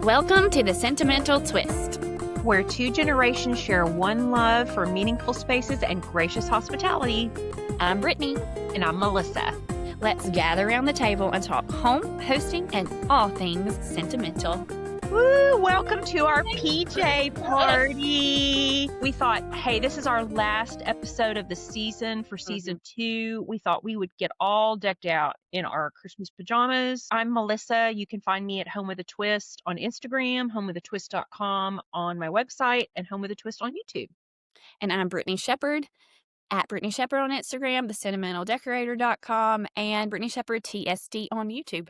Welcome to the Sentimental Twist, where two generations share one love for meaningful spaces and gracious hospitality. I'm Brittany. And I'm Melissa. Let's gather around the table and talk home, hosting, and all things sentimental. Woo! Welcome to our PJ party. We thought, hey, this is our last episode of the season for season 2. We thought we would get all decked out in our Christmas pajamas. I'm Melissa. You can find me at Home with a Twist on Instagram, homewithatwist.com on my website, and Home with a Twist on YouTube. And I'm Brittany Shepherd, at Brittany Shepherd on Instagram, thesentimentaldecorator.com, and Brittany Shepherd TSD on YouTube.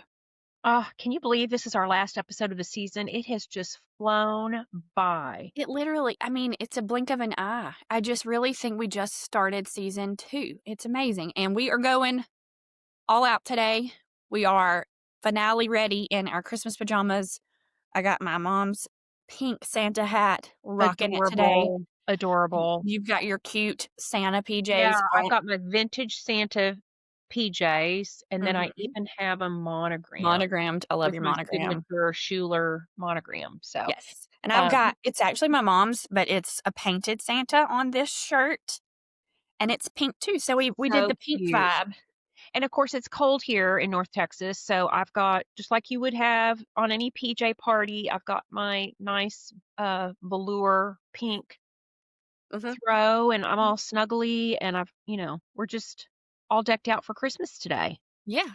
Can you believe this is our last episode of the season? It has just flown by. It literally, it's a blink of an eye. I just really think we just started season 2. It's amazing. And we are going all out today. We are finale ready in our Christmas pajamas. I got my mom's pink Santa hat, rocking it today. Adorable. You've got your cute Santa PJs. Yeah, I've got my vintage Santa PJs, and then I even have them monogrammed. Monogrammed. I love your monogram. Signature Schuler monogram. So yes, and I've got, it's actually my mom's, but it's a painted Santa on this shirt, and it's pink too. So we did the pink vibe. And of course, it's cold here in North Texas, so I've got, just like you would have on any PJ party, I've got my nice velour pink throw, and I'm all snuggly, and we're just all decked out for Christmas today. Yeah.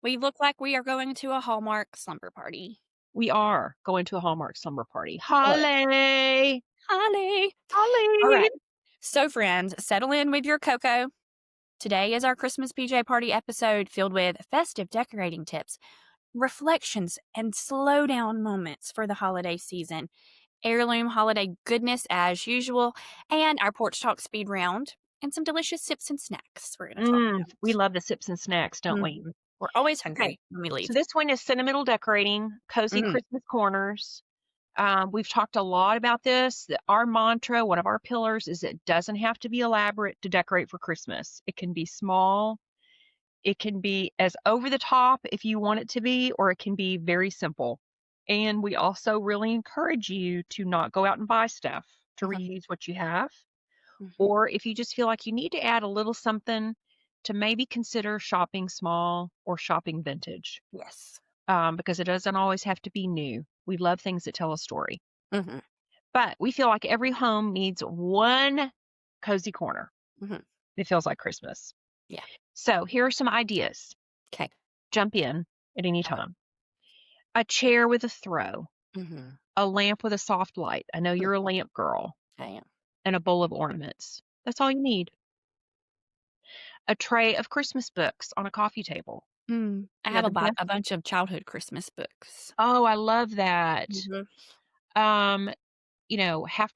We look like we are going to a Hallmark slumber party. We are going to a Hallmark slumber party. Holly! Holly! All right. So, friends, settle in with your cocoa. Today is our Christmas PJ party episode filled with festive decorating tips, reflections, and slow down moments for the holiday season, heirloom holiday goodness as usual, and our Porch Talk speed round, and some delicious sips and snacks we're going to talk about. We love the sips and snacks, don't we? We're always hungry when we leave. So this one is sentimental decorating, cozy Christmas corners. We've talked a lot about this. Our mantra, one of our pillars, is it doesn't have to be elaborate to decorate for Christmas. It can be small. It can be as over the top if you want it to be, or it can be very simple. And we also really encourage you to not go out and buy stuff, to reuse what you have. Or if you just feel like you need to add a little something, to maybe consider shopping small or shopping vintage. Yes. Because it doesn't always have to be new. We love things that tell a story. But we feel like every home needs one cozy corner. It feels like Christmas. Yeah. So here are some ideas. Okay. Jump in at any time. A chair with a throw. A lamp with a soft light. I know you're a lamp girl. I am. And a bowl of ornaments. That's all you need. A tray of Christmas books on a coffee table. I have a bunch of childhood Christmas books. Oh, I love that. Half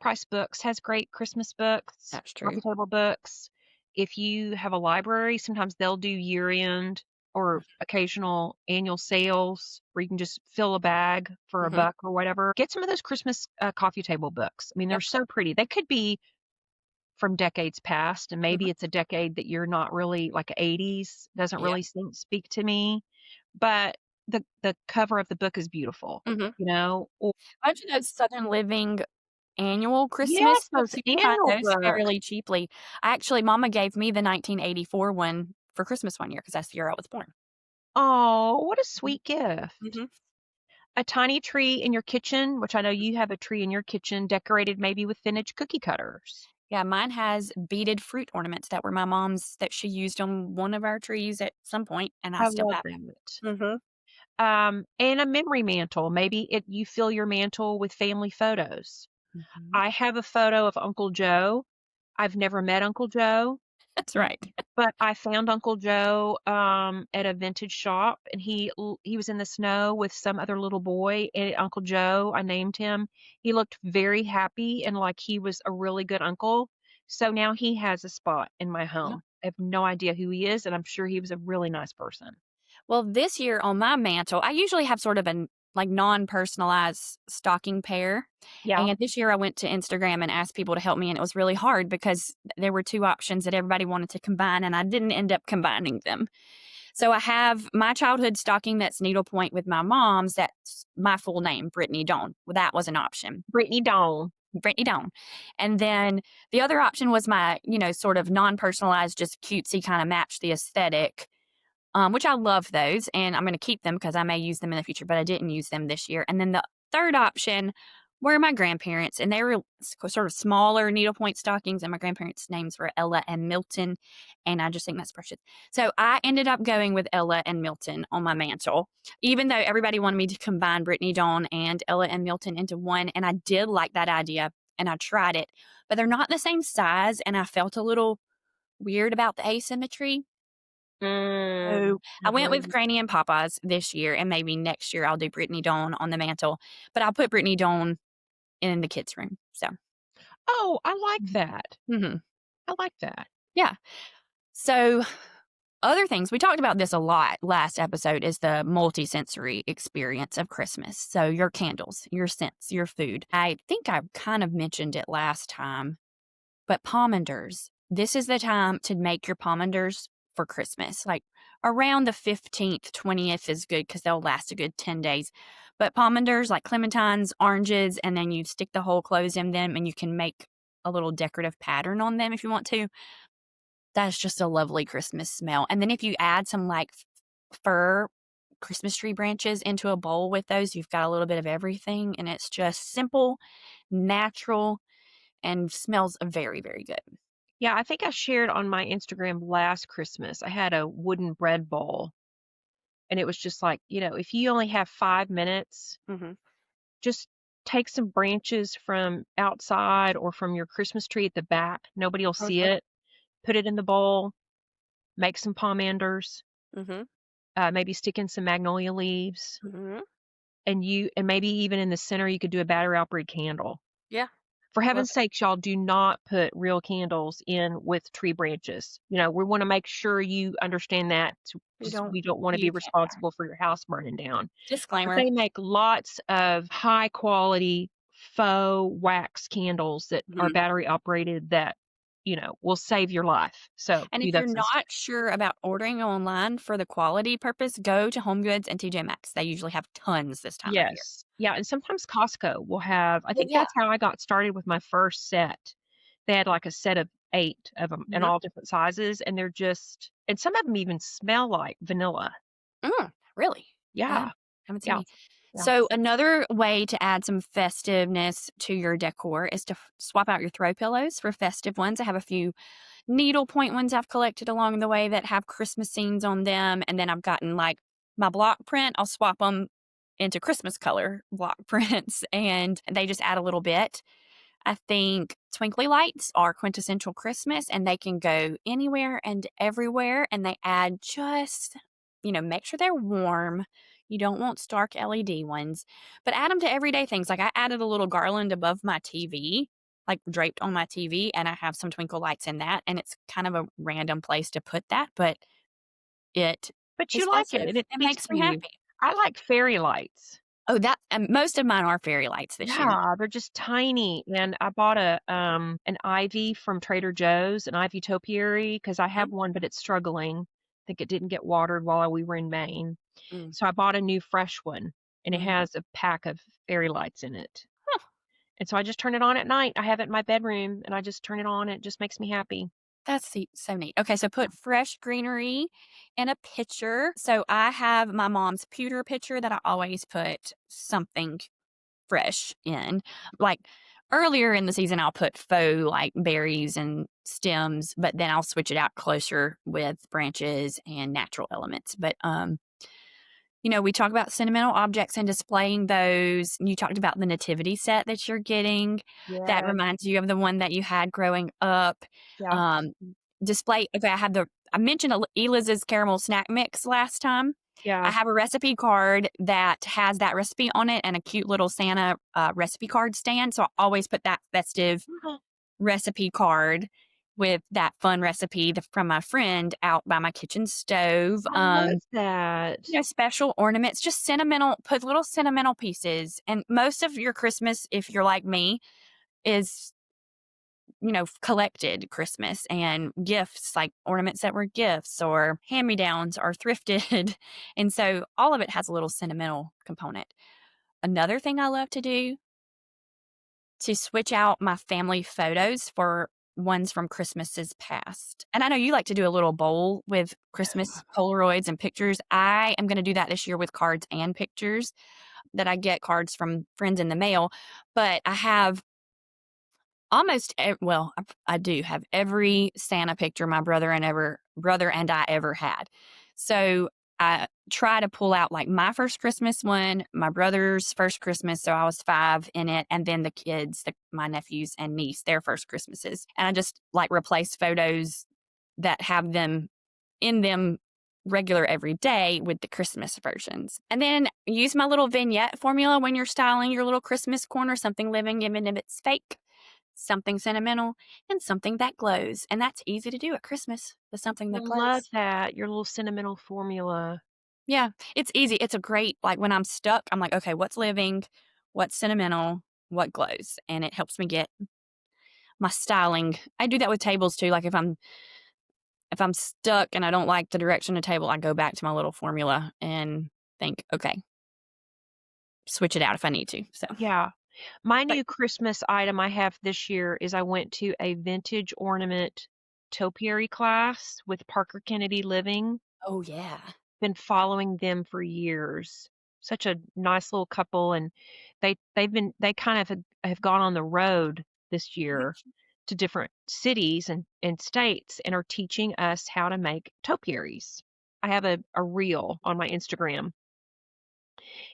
Price Books has great Christmas books. That's true. Coffee table books. If you have a library, sometimes they'll do year-end or occasional annual sales where you can just fill a bag for $1 or whatever. Get some of those Christmas coffee table books. I mean, they're so pretty. They could be from decades past, and maybe it's a decade that you're not really, like 80s, doesn't really speak to me. But the cover of the book is beautiful, Bunch of those Southern Living annual Christmas Yes, books. those You can find annual those books. fairly cheaply. Actually, Mama gave me the 1984 one for Christmas one year because that's the year I was born. Oh, what a sweet gift. A tiny tree in your kitchen, which I know you have a tree in your kitchen, decorated maybe with vintage cookie cutters. Yeah, mine has beaded fruit ornaments that were my mom's that she used on one of our trees at some point, and I still have it. And a memory mantle. Maybe you fill your mantle with family photos. I have a photo of Uncle Joe. I've never met Uncle Joe. That's right. But I found Uncle Joe at a vintage shop, and he was in the snow with some other little boy. And Uncle Joe, I named him. He looked very happy and like he was a really good uncle. So now he has a spot in my home. I have no idea who he is, and I'm sure he was a really nice person. Well, this year on my mantle, I usually have sort of a non-personalized stocking pair. Yeah. And this year I went to Instagram and asked people to help me, and it was really hard because there were 2 options that everybody wanted to combine, and I didn't end up combining them. So I have my childhood stocking that's needlepoint with my mom's. That's my full name, Brittany Dawn. Well, that was an option. Brittany Dawn. Brittany Dawn. And then the other option was my, sort of non-personalized, just cutesy kind of match the aesthetic, which I love those. And I'm going to keep them because I may use them in the future, but I didn't use them this year. And then the third option were my grandparents, and they were sort of smaller needlepoint stockings, and my grandparents' names were Ella and Milton, and I just think that's precious. So I ended up going with Ella and Milton on my mantle, even though everybody wanted me to combine Brittany Dawn and Ella and Milton into one, and I did like that idea, and I tried it, but they're not the same size, and I felt a little weird about the asymmetry. So I went with Granny and Papa's this year, and maybe next year I'll do Brittany Dawn on the mantle, but I'll put Brittany Dawn in the kids' room. So, Oh, I like that. mhm. I like that. Yeah. So, other things, we talked about this a lot last episode, is the multisensory experience of Christmas. So, your candles, your scents, your food. I think I kind of mentioned it last time, but pomanders. This is the time to make your pomanders for Christmas. Like around the 15th, 20th is good because they'll last a good 10 days. But pomanders like clementines, oranges, and then you stick the whole cloves in them and you can make a little decorative pattern on them if you want to. That's just a lovely Christmas smell. And then if you add some like fir Christmas tree branches into a bowl with those, you've got a little bit of everything. And it's just simple, natural, and smells very, very good. Yeah, I think I shared on my Instagram last Christmas. I had a wooden bread bowl, and it was just like, if you only have 5 minutes, Mm-hmm. just take some branches from outside or from your Christmas tree at the back. Nobody will see it. Put it in the bowl, make some pomanders, Mm-hmm. maybe stick in some magnolia leaves, Mm-hmm. and maybe even in the center you could do a battery operated candle. Yeah. For Love heaven's sakes, y'all, do not put real candles in with tree branches. We want to make sure you understand that, because we don't want to be you can't. responsible for your house burning down. But Disclaimer. they make lots of high quality faux wax candles that are battery operated that, will save your life. So And do if that. you're not sure about ordering online for the quality purpose, go to Home Goods and TJ Maxx. They usually have tons this time of year. Yes. Yeah, and sometimes Costco will have, I Well, think yeah. that's how I got started with my first set. They had like a set of 8 of them in all different sizes, and they're just, and some of them even smell like vanilla. Really? Yeah. Haven't seen any. Yeah. So another way to add some festiveness to your decor is to swap out your throw pillows for festive ones. I have a few needlepoint ones I've collected along the way that have Christmas scenes on them. And then I've gotten like my block print. I'll swap them into Christmas color block prints, and they just add a little bit. I think twinkly lights are quintessential Christmas, and they can go anywhere and everywhere, and they add just, make sure they're warm. You don't want stark LED ones, but add them to everyday things. Like I added a little garland above my TV, like draped on my TV, and I have some twinkle lights in that, and it's kind of a random place to put that, but it But is you like it, festive. and it It speaks makes to me you. happy. I like fairy lights. Oh, and most of mine are fairy lights this year. Yeah, they're just tiny, and I bought an ivy from Trader Joe's, an ivy topiary, because I have one, but it's struggling. I think it didn't get watered while we were in Maine. So I bought a new fresh one, and it has a pack of fairy lights in it. Huh. And so I just turn it on at night. I have it in my bedroom, and I just turn it on. It just makes me happy. That's so neat. Okay, so put fresh greenery in a pitcher. So I have my mom's pewter pitcher that I always put something fresh in. Like earlier in the season, I'll put faux like berries and stems, but then I'll switch it out closer with branches and natural elements. But we talk about sentimental objects and displaying those. You talked about the nativity set that you're getting. That Yeah. reminds you of the one that you had growing up. Yeah. Display. Okay, I mentioned Eliz's caramel snack mix last time. Yeah. I have a recipe card that has that recipe on it and a cute little Santa recipe card stand. So I always put that festive recipe card with that fun recipe from my friend out by my kitchen stove. I love that. Special ornaments, just sentimental, put little sentimental pieces. And most of your Christmas, if you're like me, is collected Christmas and gifts, like ornaments that were gifts or hand-me-downs or thrifted. And so all of it has a little sentimental component. Another thing I love to do to switch out my family photos for ones from Christmases past. And I know you like to do a little bowl with Christmas Polaroids and pictures. I am going to do that this year with cards and pictures that I get cards from friends in the mail. But I have I do have every Santa picture my brother and I ever had. So I try to pull out like my first Christmas one, my brother's first Christmas, so I was 5 in it, and then the kids, my nephews and niece, their first Christmases. And I just like replace photos that have them in them regular every day with the Christmas versions. And then use my little vignette formula when you're styling your little Christmas corner, something living even if it's fake, something sentimental, and something that glows. And that's easy to do at Christmas, the something I that love glows. that, your little sentimental formula. Yeah, it's easy. It's a great, like when I'm stuck, I'm like, okay, what's living, what's sentimental, what glows? And it helps me get my styling. I do that with tables too. Like if I'm stuck and I don't like the direction of the table, I go back to my little formula and think, okay, switch it out if I need to. So, Yeah. My but new Christmas item I have this year is I went to a vintage ornament topiary class with Parker Kennedy Living. oh yeah. Been following them for years. Such a nice little couple, and they kind of have gone on the road this year to different cities and states and are teaching us how to make topiaries. I have a reel on my Instagram,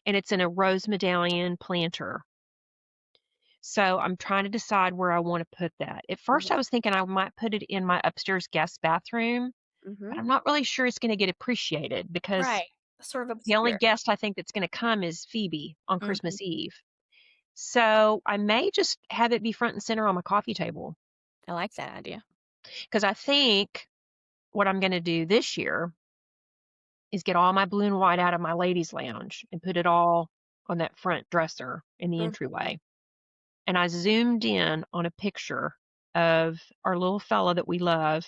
and it's in a rose medallion planter. So I'm trying to decide where I want to put that. At first, I was thinking I might put it in my upstairs guest bathroom, Mm-hmm. but I'm not really sure it's going to get appreciated because Right. Sort of the only obscure. guest I think that's going to come is Phoebe on Hmm. Christmas Eve. So I may just have it be front and center on my coffee table I like that idea. because I think what I'm going to do this year is get all my blue and white out of my ladies' lounge and put it all on that front dresser in the Mhm. entryway. And I zoomed in on a picture of our little fella that we love.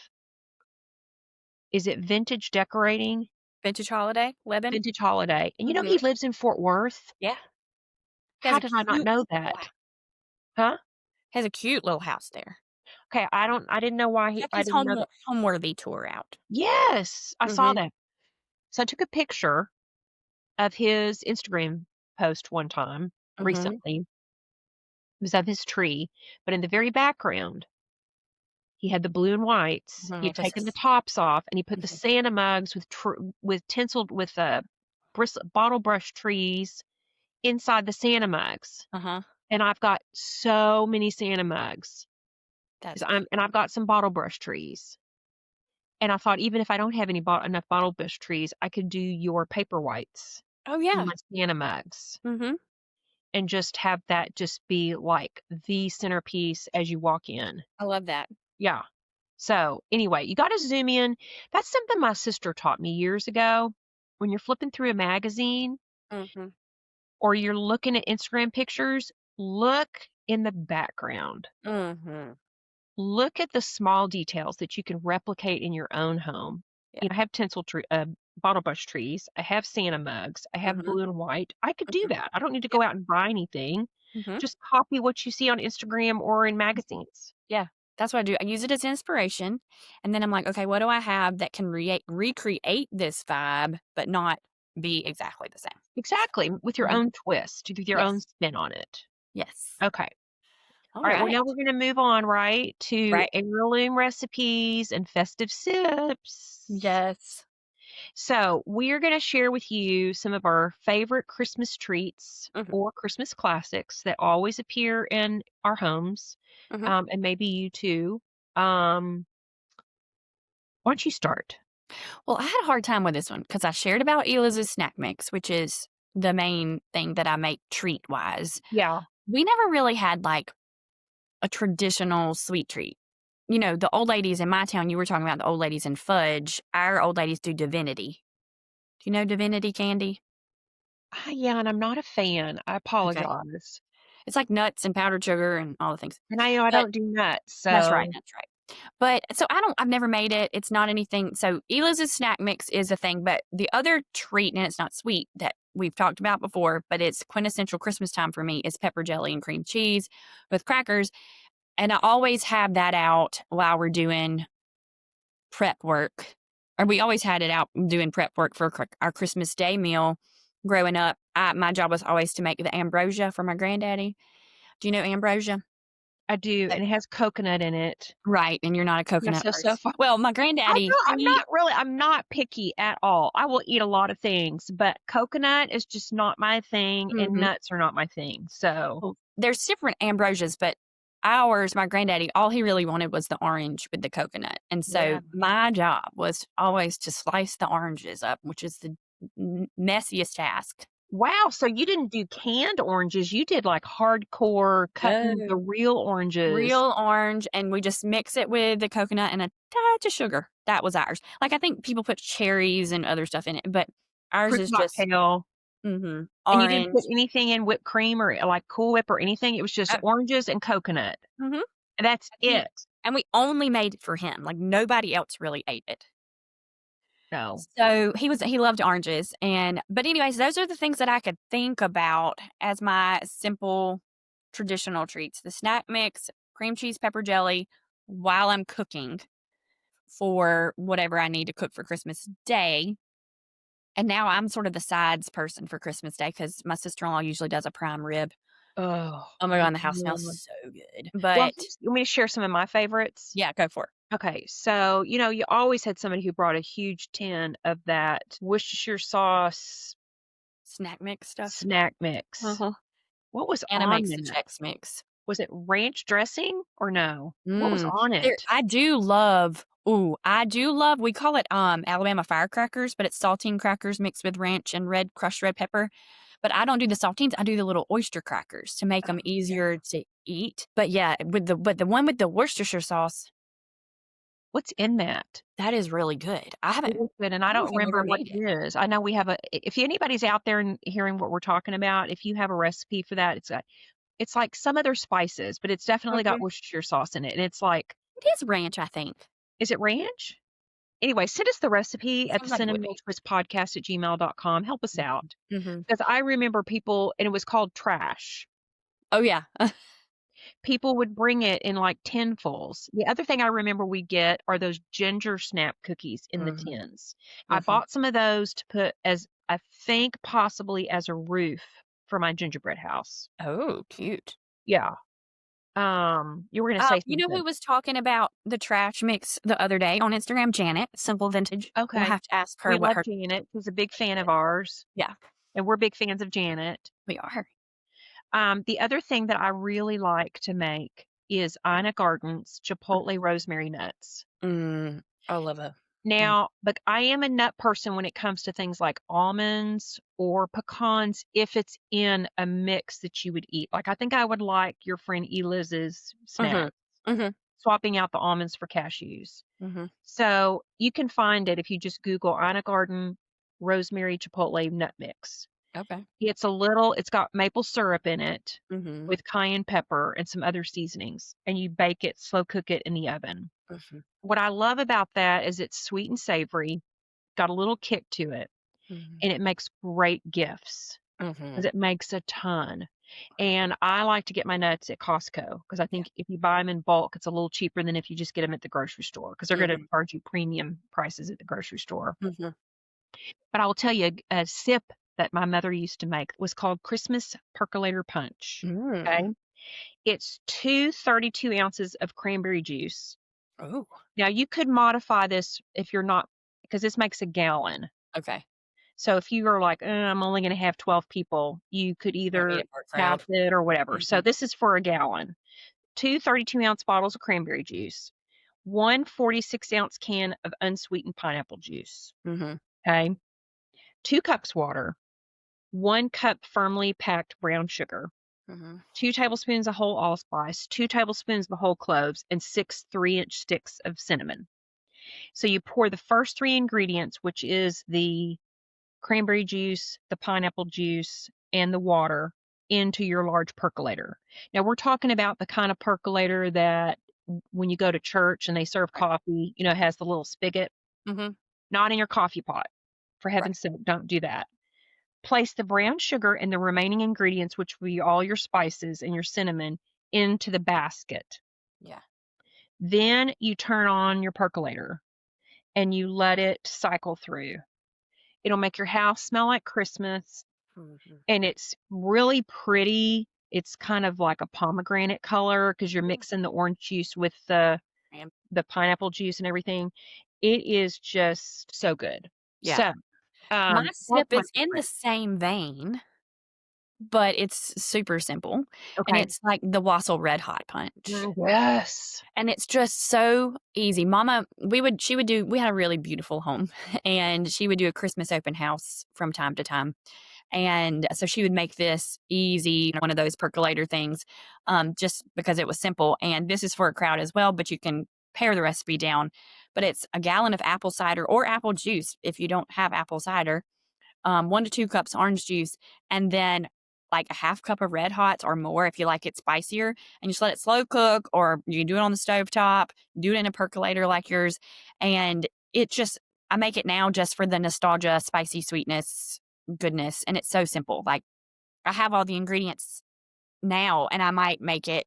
Is it Vintage Decorating? Vintage holiday, Lebanon. Vintage Holiday. And you know Mhm. he lives in Fort Worth? Yeah. He has How a did I not cute know little that? Huh? has a cute little house there. Okay, I didn't know why Check I his didn't know that. Homeworthy tour out. Yes, I saw Mhm. that. So I took a picture of his Instagram post one time Mhm. recently. It was of his tree, but in the very background, he had the blue and whites. He Mhm. had taken the tops off, and he put the Mhm. Santa mugs with tinselled with bottle brush trees inside the Santa mugs. Uh-huh. And I've got so many Santa mugs. That's 'Cause cute. I've got some bottle brush trees. And I thought even if I don't have enough bottle brush trees, I could do your paper whites Oh, in yeah. my Santa mugs Mhm. and just have that just be like the centerpiece as you walk in. I love that. Yeah. So anyway, you got to zoom in. That's something my sister taught me years ago. When you're flipping through a magazine Mhm. or you're looking at Instagram pictures, look in the background. Mhm. Look at the small details that you can replicate in your own home. Yeah. You know, I have bottle brush trees. I have Santa mugs. I have Mhm. blue and white. I could do Mhm. that. I don't need to Yep. go out and buy anything. Mhm. Just copy what you see on Instagram or in magazines. Yeah. That's what I do. I use it as inspiration, and then I'm like, "Okay, what do I have that can recreate this vibe, but not be exactly the same?" So Exactly. With your mhm. own twist, with your own Yes. spin on it. Yes. Okay. All right. Well, Alright. now we're going to move on, right, to Right. heirloom recipes and festive sips. Yes. So, we're going to share with you some of our favorite Christmas treats Mhm. or Christmas classics that always appear in our homes, Mhm. and maybe you too. Um, why don't you start? Well, I had a hard time with this one because I shared about Eliza's snack mix, which is the main thing that I make treat-wise. Yeah. We never really had, like, a traditional sweet treat. The old ladies in my town, you were talking about the old ladies in fudge. Our old ladies do divinity. Do you know divinity candy? Yeah, and I'm not a fan. I Okay. apologize. It's like nuts and powdered sugar and all the things. And I But don't do nuts, that's right, so that's right. But so I've never made it. It's not anything. So Eliza's snack mix is a thing, but the other treat, and it's not sweet that we've talked about before, but it's quintessential Christmas time for me is pepper jelly and cream cheese with crackers. And I always have that out while we're doing prep work. Or we always had it out doing prep work for our Christmas Day meal growing up. My job was always to make the ambrosia for my granddaddy. Do you know ambrosia? I do, and it has coconut in it. Right, and you're not a Yeah, coconut so person. far Well, my granddaddy, I'm not picky at all. I will eat a lot of things, but coconut is just not my thing, and mhm. nuts are not my thing, so Well, there's different ambrosias, but my granddaddy, all he really wanted was the orange with the coconut, and yeah. so my job was always to slice the oranges up, which is the messiest task. Wow, so you didn't do canned oranges, you did, like, hardcore cutting the No. real oranges. Real orange, and we just mix it with the coconut and a touch of sugar. That was ours. Like, I think people put cherries and other stuff in it, but ours Fruit is just cocktail, and you didn't put orange. anything in whipped cream or, like, Cool Whip or anything, it was just Uh, oranges and coconut, mhm, and that's that's it. it. And we only made it for him, like, nobody else really ate it. No. So, he loved oranges, but anyways, those are the things that I could think about as my simple traditional treats. The snack mix, cream cheese, pepper jelly, while I'm cooking for whatever I need to cook for Christmas Day. And now I'm sort of the sides person for Christmas Day because my sister-in-law usually does a prime rib. Oh, Oh my god, and the house smells yeah. so good. Well, But you want me to share some of my favorites? yeah, go for it. Okay, so, you always had somebody who brought a huge tin of that Worcestershire sauce Snack mix stuff. snack mix. Uh-huh. What was Anna on makes the that? Chex Mix. Was it ranch dressing or no? What was Mm. on There it? I do love we call it, Alabama firecrackers, but it's saltine crackers mixed with ranch and crushed red pepper. But I don't do the saltines, I do the little oyster crackers to make Oh, them yeah. easier to eat. But yeah, but the one with the Worcestershire sauce, What's in that? that is really good. It is good, and I I don't don't know if I've remember ever what made it it. is. I know we have if anybody's out there and hearing what we're talking about, if you have a recipe for that, it's like some other spices, but it's definitely got Okay. Worcestershire sauce in it, and it's like, It is ranch, I think. is it ranch? Anyway, send us the recipe It at the sounds like it would Sentimental be. Twist Podcast at gmail.com. Help us Mhm. out. Mhm. Because I remember people, and it was called trash. Oh, yeah. People would bring it in like tinfuls. The other thing I remember we get are those ginger snap cookies in the Mhm. tins. I Mhm. bought some of those to put as, I think, possibly as a roof for my gingerbread house. Oh, cute. Yeah. You were gonna say You know something. who was talking about the trash mix the other day on Instagram? Janet, Simple Vintage. We'll Okay. have to ask her We what love her Janet. She's a big fan of favorite. ours, Yeah, and we're big fans of Janet. we are. The other thing that I really like to make is Ina Garden's Chipotle rosemary nuts. I love a mm, Now, but I am a nut person when it comes to things like almonds or pecans if it's in a mix that you would eat. Like I think I would like your friend Eliz's mhm, snack, mhm, swapping out the almonds for cashews. mhm. So you can find it if you just Google Ina Garden rosemary chipotle nut mix. Okay. It's got maple syrup in it Mhm, with cayenne pepper and some other seasonings, and you bake it, slow cook it in the oven. mhm, What I love about that is it's sweet and savory, got a little kick to it, mhm, and it makes great gifts because mhm. it makes a ton. And I like to get my nuts at Costco because I Yeah. think if you buy them in bulk, it's a little cheaper than if you just get them at the grocery store because they're going to Mhm, charge you premium prices at the grocery store. mhm. But I will tell you a sip that my mother used to make was called Christmas Percolator Punch. Okay. Mm. It's 2 32 ounces of cranberry juice. Ooh, Now you could modify this if you're not, because this makes a gallon. okay. So if you are like, I'm only going to have 12 people, you could Don't eat either it for a half crowd. it or whatever. So Mhm, this is for a gallon. 2 32 ounce bottles of cranberry juice, 1 46 ounce can of unsweetened pineapple juice. mhm, Okay. 2 cups water, 1 cup firmly packed brown sugar, mhm, 2 tablespoons of whole allspice, 2 tablespoons of whole cloves, and 6 3-inch sticks of cinnamon. So you pour the first three ingredients, which is the cranberry juice, the pineapple juice, and the water into your large percolator. Now we're talking about the kind of percolator that when you go to church and they serve Right. coffee, it has the little spigot, Mhm. not in your coffee pot. For Right. heaven's sake, don't do that. Place the brown sugar and the remaining ingredients, which will be all your spices and your cinnamon, into the basket. Yeah. Then you turn on your percolator and you let it cycle through. It'll make your house smell like Christmas, Mhm. and it's really pretty. It's kind of like a pomegranate color because you're Yeah. mixing the orange juice with the pineapple juice and everything. It is just so good. Yeah. So, My that's sip my is in the favorite. same vein, but it's super simple, and Okay. it's like the Wassail Red Hot Punch, Yes. and it's just so easy. Mama, we had a really beautiful home, and she would do a Christmas open house from time to time, and so she would make this easy, one of those percolator things, just because it was simple, and this is for a crowd as well, but you can pare the recipe down, but it's a gallon of apple cider or apple juice if you don't have apple cider, 1 to 2 cups orange juice, and then like a half cup of Red Hots or more if you like it spicier, and just let it slow cook, or you can do it on the stove top, do it in a percolator like yours, and it just I make it now just for the nostalgia, spicy sweetness, goodness, and it's so simple. Like, I have all the ingredients now, and I might make it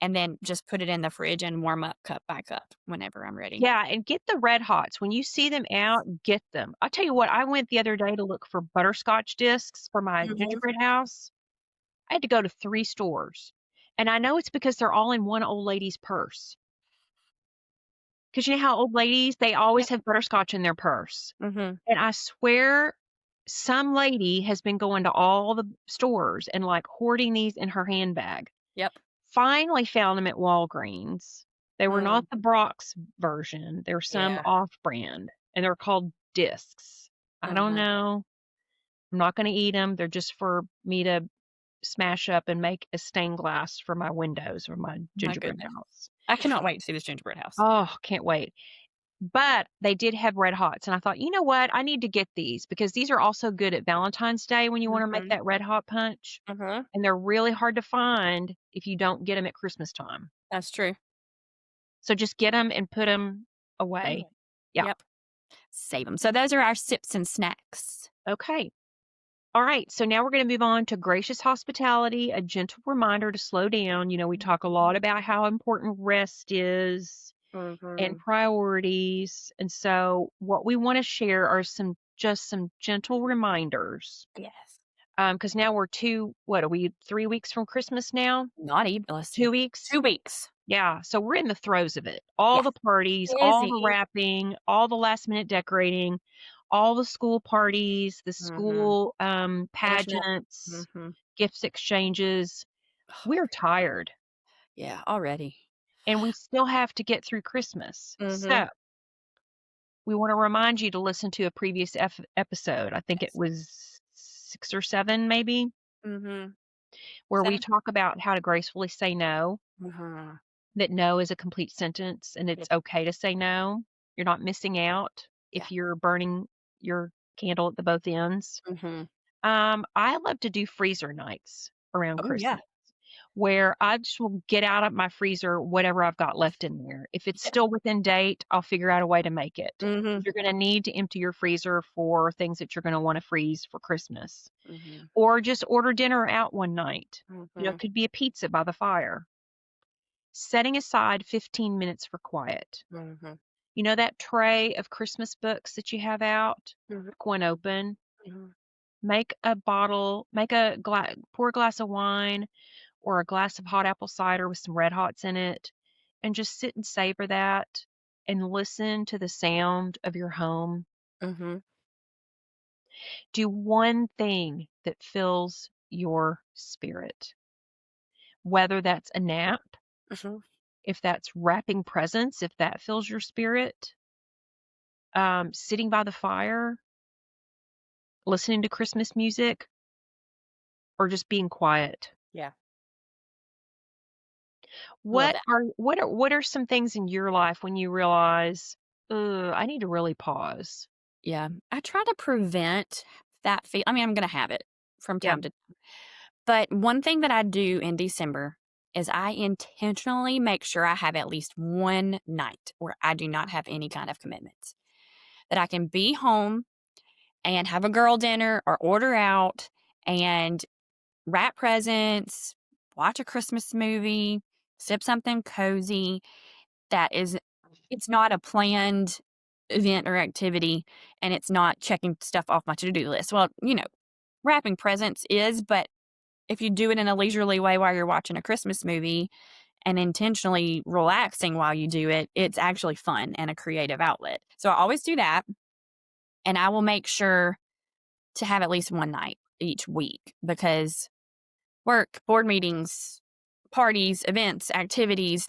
and then just put it in the fridge and warm up cup by cup whenever I'm ready. Yeah, and get the red hots. When you see them out, get them. I'll tell you what, I went the other day to look for butterscotch discs for my Mhm. gingerbread house. I had to go to 3 stores. And I know it's because they're all in one old lady's purse. Because you know how old ladies, they always Yep. have butterscotch in their purse. Mhm. And I swear some lady has been going to all the stores and, like, hoarding these in her handbag. Yep. Finally found them at Walgreens. They were not Mm. the Brock's version, they were some Yeah. off-brand, and they're called discs. I don't Mhm. know. I'm not gonna eat them. 'Em, they're just for me to smash up and make a stained glass for my windows or my My gingerbread goodness. house. I cannot wait to see this gingerbread house. Oh, can't wait. But they did have red hots, and I thought, "You know what? I need to get these because these are also good at Valentine's Day when you wanna make Mhm. that red hot punch, Mhm. and they're really hard to find if you don't get them at Christmas time. That's true. So just get them and put them Put 'em away." away. Yeah. Yep. Save them. So those are our sips and snacks. Okay. All right. So now we're going to move on to gracious hospitality, a gentle reminder to slow down. We talk a lot about how important rest is and Mhm. priorities. And so what we want to share are some gentle reminders. Yes. Because now we're what are we, 3 weeks from Christmas now? Not even let's see. 2 weeks? 2 weeks. Yeah. So we're in the throes of it. All Yeah. the parties, all the Busy. wrapping, all the last minute decorating, all the school parties, the Mhm. school, Finishing up. pageants, Mhm. gifts exchanges. Oh my We're god. tired, Yeah, already. and we still have to get through Christmas. Mhm. So, we wanna remind you to listen to a previous episode. I think it Yes. was 6 or 7 maybe, Mhm. where we 7? talk about how to gracefully say no, Mhm. that no is a complete sentence, and Yep. it's okay to say no. You're not missing out Yeah. if you're burning your candle at the both ends. Mhm. I love to do freezer nights around Oh, yeah. Christmas, where I just will get out of my freezer whatever I've got left in there. If it's Yeah. still within date, I'll figure out a way to make it. 'Cause Mhm. you're gonna need to empty your freezer for things that you're gonna wanna freeze for Christmas, Mhm. or just order dinner out one night. It Mhm. could be a pizza by the fire. Setting aside 15 minutes for quiet. Mhm. That tray of Christmas books that you have out? Mhm. Crack one open, Mhm. pour a glass of wine or a glass of hot apple cider with some red hots in it, and just sit and savor that and listen to the sound of your home. Mhm. Do one thing that fills your spirit, whether that's a nap, Mhm. if that's wrapping presents, if that fills your spirit, sitting by the fire, listening to Christmas music, or just being quiet. Yeah. Love What that. are what are some things in your life when you realize, "Ugh, I need to really pause?" Yeah. I try to prevent that I mean, I'm gonna have it from Yeah. time to time, But one thing that I do in December is I intentionally make sure I have at least one night where I do not have any kind of commitments, that I can be home and have a girl dinner or order out and wrap presents, watch a Christmas movie, sip something cozy that is it's not a planned event or activity, and it's not checking stuff off my to-do list. Well, wrapping presents is, but if you do it in a leisurely way while you're watching a Christmas movie and intentionally relaxing while you do it, it's actually fun and a creative outlet. So I always do that, and I will make sure to have at least one night each week because work, board meetings, parties, events, activities,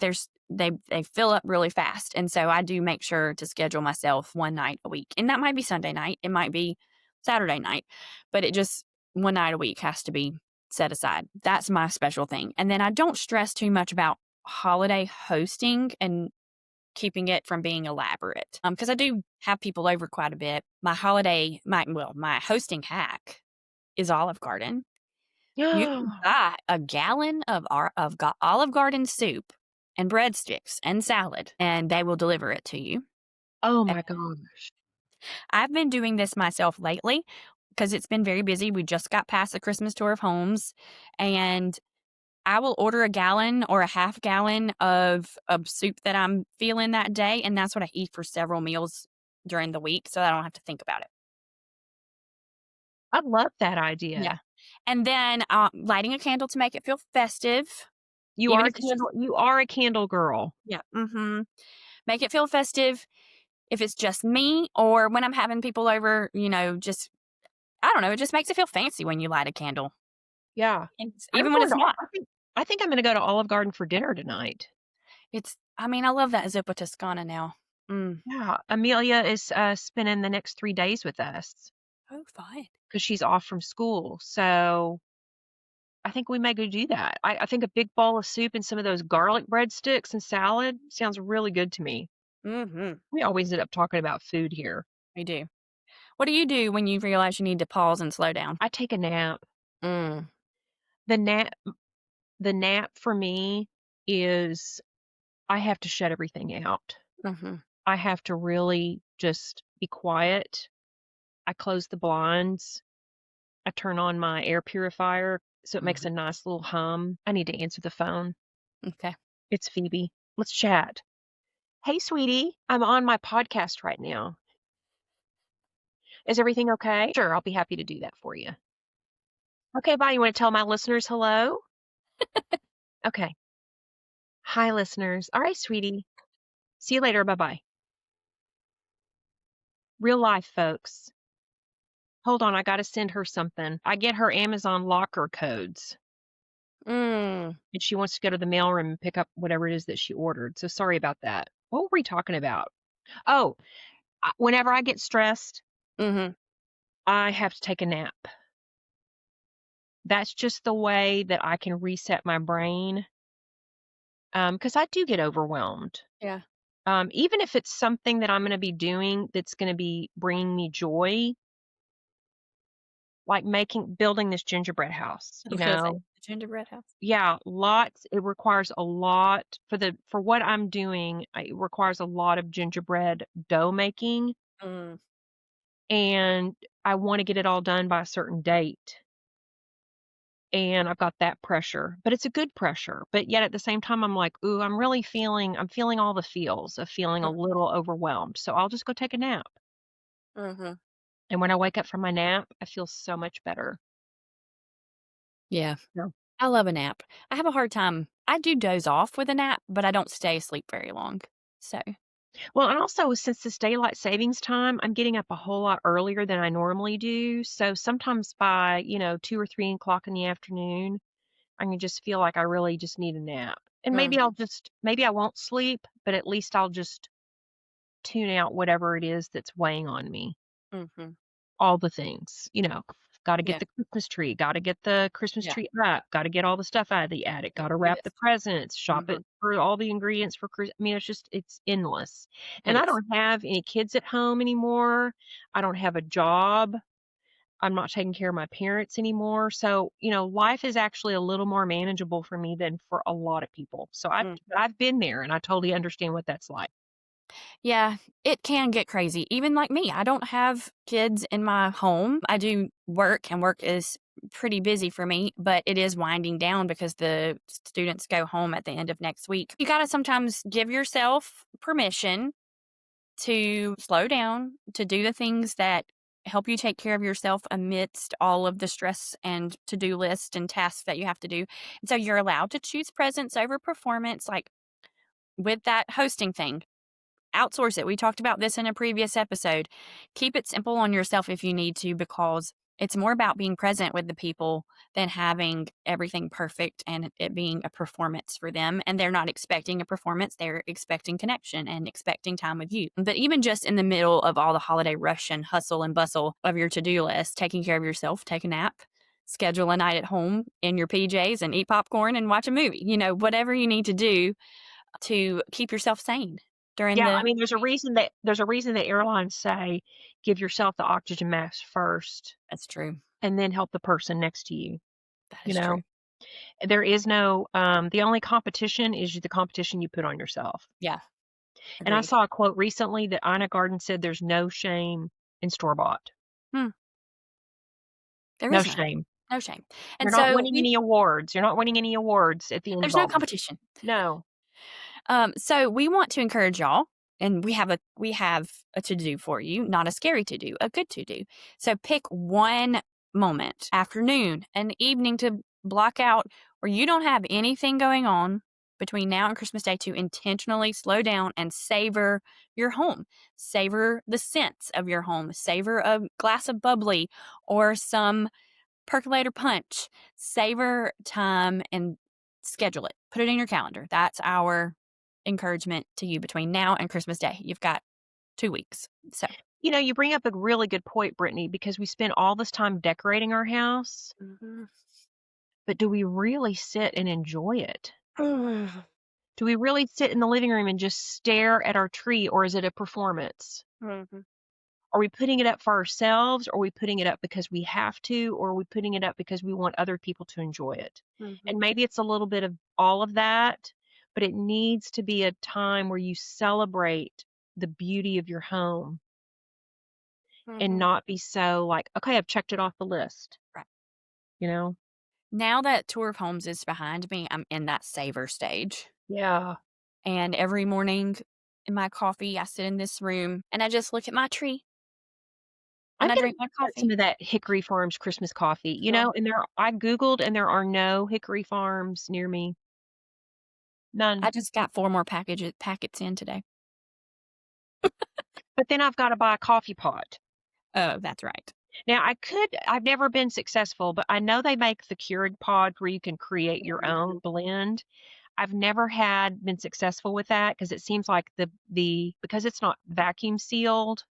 they fill up really fast. And so I do make sure to schedule myself one night a week. And that might be Sunday night, it might be Saturday night, but it just one night a week has to be set aside. That's my special thing. And then I don't stress too much about holiday hosting and keeping it from being elaborate. Because I do have people over quite a bit. My hosting hack is Olive Garden. You can buy a gallon of Olive Garden soup and breadsticks and salad, and they will deliver it to you. Oh And my gosh. I've been doing this myself lately because it's been very busy. We just got past the Christmas tour of homes, and I will order a gallon or a half gallon of soup that I'm feeling that day, and that's what I eat for several meals during the week, so I don't have to think about it. I love that Yeah. idea. And then, lighting a candle to make it feel festive, even if it's just You are a candle girl. yeah, mhm. Make it feel festive if it's just me or when I'm having people over, just I don't know, it just makes it feel fancy when you light a candle, Yeah. and I'm even when going it's to not. I think I'm gonna go to Olive Garden for dinner tonight. I mean, I love that Zuppa Toscana now. Mm. Yeah, Amelia is, spending the next 3 days with us Oh, fun. because she's off from school, so I think we may go do that. I think a big bowl of soup and some of those garlic breadsticks and salad sounds really good to me. Mhm. We always end up talking about food here. We do. What do you do when you realize you need to pause and slow down? I take a nap. Mm. The nap the nap for me is I have to shut everything out. Mhm. I have to really just be quiet. I close the blinds. I turn on my air purifier so it makes Mhm. a nice little hum. I need to answer the phone. Okay. It's Phoebe. Let's chat. Hey, sweetie, I'm on my podcast right now. Is everything okay? Sure, I'll be happy to do that for you. Okay, bye. You want to tell my listeners hello? Okay. Hi, listeners. All right, sweetie. See you later. Bye bye. Real life, folks. Hold on, I got to send her something. I get her Amazon locker codes, Mm. and she wants to go to the mailroom and pick up whatever it is that she ordered. So sorry about that. What were we talking about? Oh, whenever I get stressed, Mhm. I have to take a nap. That's just the way that I can reset my brain, because I do get overwhelmed. Yeah. Even if it's something that I'm gonna be doing that's gonna be bringing me joy, like building this gingerbread house, I was gonna say the gingerbread house. Yeah, lots it requires a lot for what I'm doing, it requires a lot of gingerbread dough making, Mm. and I wanna get it all done by a certain date, and I've got that pressure, but it's a good pressure, but yet at the same time, I'm like, "Ooh, I'm feeling all the feels of feeling a Mm. little overwhelmed, so I'll just go take a nap." Mhm. And when I wake up from my nap, I feel so much better. Yeah. Yeah. I love a nap. I have a hard time I do doze off with a nap, but I don't stay asleep very long. So Well, and also since this daylight savings time, I'm getting up a whole lot earlier than I normally do. So sometimes by, 2 or 3 o'clock in the afternoon, I can just feel like I really just need a nap. And mm, maybe I won't sleep, but at least I'll just tune out whatever it is that's weighing on me. mhm. All the things, gotta get Yeah, the Christmas tree, gotta get the Christmas yeah. tree up, gotta get all the stuff out of the attic, Make gotta the wrap the list. presents, shop Mhm. it for all the ingredients for Chris I mean, it's endless. It And I is. don't have any kids at home anymore. I don't have a job. I'm not taking care of my parents anymore. So, life is actually a little more manageable for me than for a lot of people. So I've been there and I totally understand what that's like. Yeah, it can get crazy. Even like me, I don't have kids in my home. I do work, and work is pretty busy for me, but it is winding down because the students go home at the end of next week. You got to sometimes give yourself permission to slow down, to do the things that help you take care of yourself amidst all of the stress and to-do list and tasks that you have to do. And so you're allowed to choose presence over performance, like with that hosting thing. Outsource it. We talked about this in a previous episode. Keep it simple on yourself if you need to, because it's more about being present with the people than having everything perfect and it being a performance for them. And they're not expecting a performance, they're expecting connection and expecting time with you. But even just in the middle of all the holiday rush and hustle and bustle of your to do list, taking care of yourself, take a nap, schedule a night at home in your PJs and eat popcorn and watch a movie. Whatever you need to do to keep yourself sane during Yeah, the. I mean, there's a reason that airlines say give yourself the oxygen mask first That's true. and then help the person next to you. That You is true. know, there is no the only competition is the competition you put on yourself. Yeah, And I agreed. saw a quote recently that Ina Garden said there's no shame in store bought. Hmm, there No is none. shame. No shame. And You're not so winning any awards. You're not winning any awards at the end of there's no all this. competition. No. So we want to encourage y'all, and we have a to do for you, not a scary to do, a good to do. So pick one moment, afternoon, an evening to block out where you don't have anything going on between now and Christmas Day to intentionally slow down and savor your home. Savor the scents of your home. Savor a glass of bubbly or some percolator punch. Savor time and schedule it. Put it in your calendar. That's our encouragement to you between now and Christmas Day. You've got 2 weeks. So. You bring up a really good point, Brittany, because we spend all this time decorating our house, Mhm. but do we really sit and enjoy it? Mhm. Do we really sit in the living room and just stare at our tree, or is it a performance? Are we putting it up for ourselves? Or are we putting it up because we have to? Or are we putting it up because we want other people to enjoy it? Mhm. And maybe it's a little bit of all of that, but it needs to be a time where you celebrate the beauty of your home and Mhm. not be so like, okay, I've checked it off the list, Right. you know? Now that tour of homes is behind me, I'm in that savor stage. Yeah. And every morning in my coffee, I sit in this room and I just look at my tree I'm and I gonna drink my get some coffee. of that Hickory Farms Christmas coffee, Well, and I Googled and there are no Hickory Farms near me. None. I just got 4 more packets in today. But then I've got to buy a coffee pot. Oh, that's right. Now I've never been successful, but I know they make the Keurig pod where you can create your own blend. I've never been successful with that because it seems like because it's not vacuum sealed,